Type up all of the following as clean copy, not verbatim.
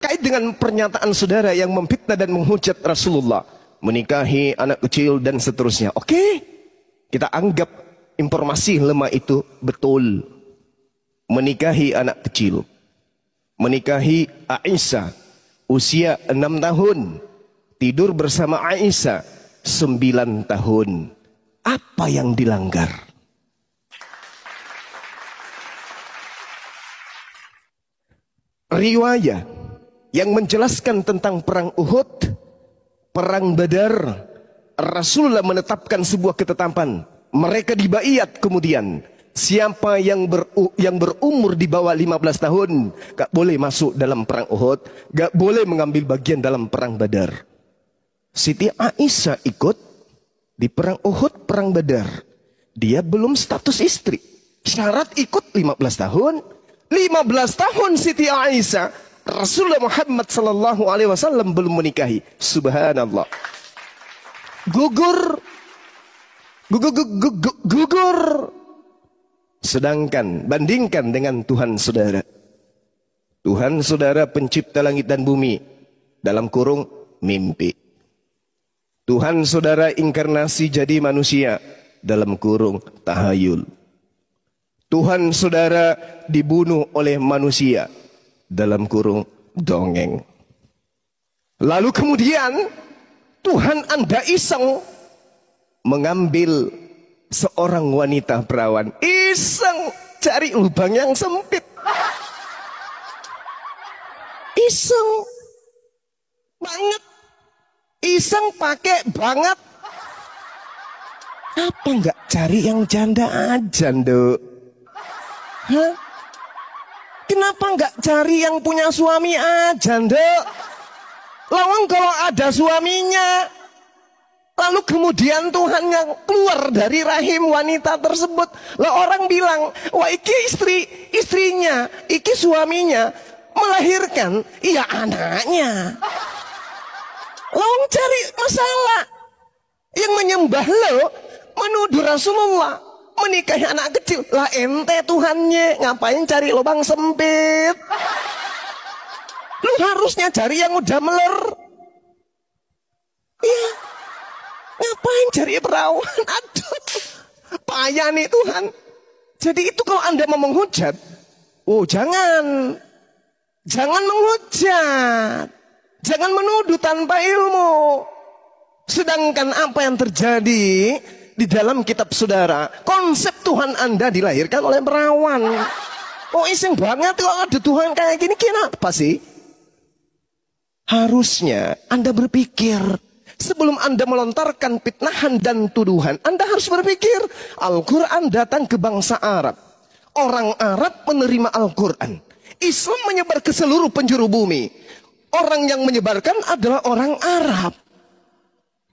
kait dengan pernyataan saudara yang memfitnah dan menghujat Rasulullah, menikahi anak kecil dan seterusnya. Oke, kita anggap informasi lemah itu betul. Menikahi anak kecil, menikahi Aisyah usia 6 tahun, tidur bersama Aisyah 9 tahun. Apa yang dilanggar? Riwayat yang menjelaskan tentang perang Uhud, perang Badar, Rasulullah menetapkan sebuah ketetapan. Mereka dibaiat kemudian. Siapa yang berumur di bawah 15 tahun gak boleh masuk dalam perang Uhud, gak boleh mengambil bagian dalam perang Badar. Siti Aisyah ikut di perang Uhud, perang Badar. Dia belum status istri. Syarat ikut 15 tahun. 15 tahun Siti Aisyah, Rasulullah Muhammad sallallahu alaihi wasallam belum menikahi. Subhanallah. Gugur. Sedangkan bandingkan dengan Tuhan saudara. Tuhan saudara pencipta langit dan bumi, dalam kurung mimpi. Tuhan saudara inkarnasi jadi manusia, dalam kurung tahayul. Tuhan saudara dibunuh oleh manusia, dalam kurung dongeng. Lalu kemudian Tuhan Anda iseng mengambil seorang wanita perawan. Iseng cari lubang yang sempit. Iseng banget. Iseng pakai banget. Apa enggak cari yang janda aja, Nduk? Hah? Kenapa enggak cari yang punya suami aja, Nduk? Lawang kalau ada suaminya, lalu kemudian Tuhan yang keluar dari rahim wanita tersebut, lah orang bilang, wah iki istrinya, iki suaminya melahirkan, iya anaknya. Lawang cari masalah. Yang menyembah lo menuduh Rasulullah menikahi anak kecil. Lah ente Tuhannya, ngapain cari lubang sempit? Lu harusnya cari yang udah meler. Iya. Ngapain cari perawan? Aduh, payah nih Tuhan. Jadi itu kalau Anda mau menghujat, oh jangan menghujat, jangan menuduh tanpa ilmu. Sedangkan apa yang terjadi di dalam kitab saudara, konsep Tuhan Anda dilahirkan oleh perawan. Oh iseng banget kok ada Tuhan kayak gini, kenapa sih? Harusnya Anda berpikir. Sebelum Anda melontarkan fitnahan dan tuduhan, Anda harus berpikir, Al-Quran datang ke bangsa Arab. Orang Arab menerima Al-Quran. Islam menyebar ke seluruh penjuru bumi. Orang yang menyebarkan adalah orang Arab.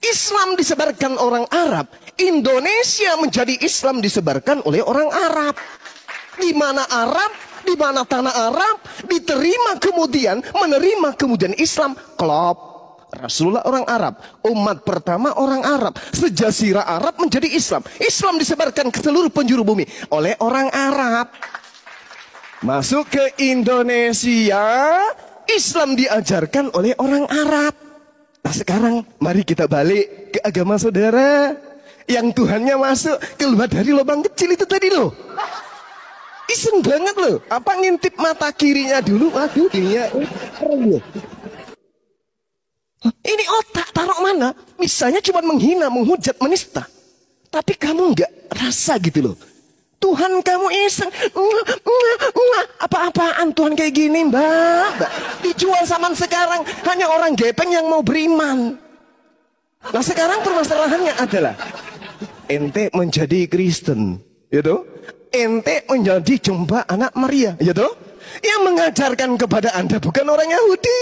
Islam disebarkan orang Arab. Indonesia menjadi Islam disebarkan oleh orang Arab. Di mana Arab, di mana tanah Arab, diterima kemudian, menerima kemudian Islam. Klop. Rasulullah orang Arab, umat pertama orang Arab, sejazirah Arab menjadi Islam. Islam disebarkan ke seluruh penjuru bumi oleh orang Arab. Masuk ke Indonesia, Islam diajarkan oleh orang Arab. Nah sekarang mari kita balik ke agama saudara, yang Tuhannya masuk keluar dari lubang kecil itu tadi loh. Iseng banget loh. Apa ngintip mata kirinya dulu? Waduh dia. Ini otak taruh mana? Misalnya cuma menghina, menghujat, menista. Tapi kamu nggak rasa gitu loh. Tuhan kamu iseng. Apa-apaan Tuhan kayak gini mbak? Dijual zaman sekarang hanya orang gepeng yang mau beriman. Nah sekarang permasalahannya adalah ente menjadi Kristen, gitu? Ente menjadi jomba anak Maria, gitu? Yang mengajarkan kepada Anda bukan orang Yahudi.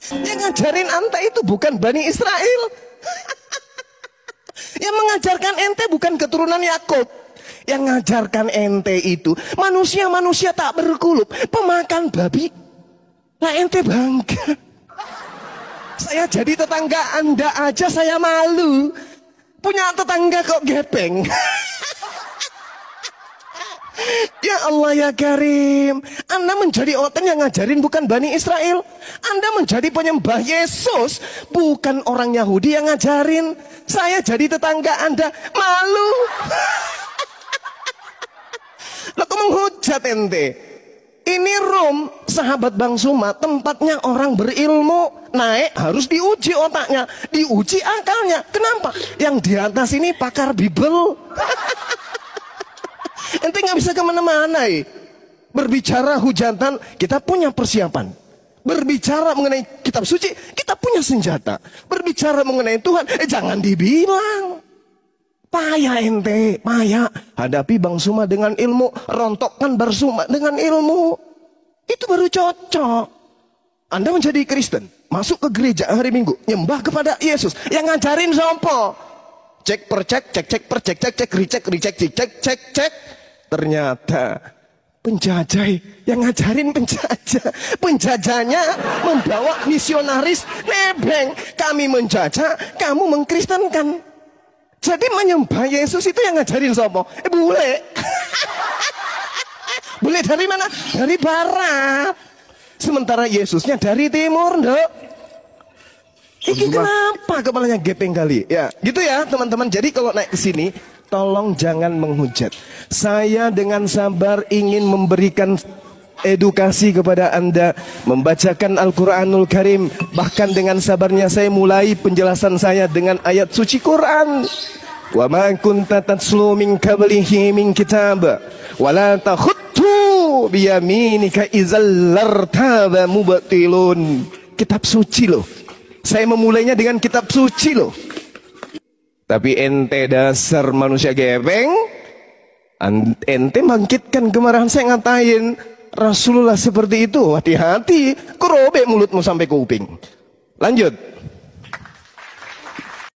Yang ngajarin ente itu bukan Bani Israel. Yang mengajarkan ente bukan keturunan Yakub. Yang ngajarkan ente itu manusia-manusia tak berkulub, pemakan babi. Lah ente bangga. Saya jadi tetangga Anda aja saya malu. Punya tetangga kok gepeng. Ya Allah ya Karim, Anda menjadi oten yang ngajarin bukan Bani Israel. Anda menjadi penyembah Yesus, bukan orang Yahudi yang ngajarin. Saya jadi tetangga Anda, malu. Lah kok menghujat ente? Ini Rom, sahabat Bang Suma, tempatnya orang berilmu. Naik harus diuji otaknya, diuji akalnya. Kenapa? Yang di atas ini pakar Bible. Ente nggak bisa kemana-mana. Berbicara hujatan, kita punya persiapan. Berbicara mengenai kitab suci, kita punya senjata. Berbicara mengenai Tuhan, jangan dibilang. Payah ente, payah. Hadapi Bang Suma dengan ilmu, rontokkan Barsuma dengan ilmu. Itu baru cocok. Anda menjadi Kristen, masuk ke gereja hari Minggu, nyembah kepada Yesus. Yang ngajarin sopo? Cek per cek, cek per cek, cek recheck, cek. Ternyata penjajah yang ngajarin penjajah. Penjajahnya membawa misionaris nebeng. Kami menjajah, kamu mengkristenkan. Jadi menyembah Yesus itu yang ngajarin sopo? Bule. Bule dari mana? Dari barat. Sementara Yesusnya dari timur, Nduk. Ini kenapa kepalanya gepeng kali? Ya, gitu ya teman-teman. Jadi kalau naik ke sini, tolong jangan menghujat. Saya dengan sabar ingin memberikan edukasi kepada Anda, membacakan Al-Quranul Karim. Bahkan dengan sabarnya saya mulai penjelasan saya dengan ayat suci Quran. Wa ma kunta tatslu min qablihi min kitab wa la takhuttu bi yaminika idzal lartaba mubtilun. Kitab suci loh. Saya memulainya dengan kitab suci loh. Tapi ente dasar manusia gepeng, ente bangkitkan kemarahan. Saya ngatain Rasulullah seperti itu. Hati-hati, kerobek mulutmu sampai kuping. Lanjut.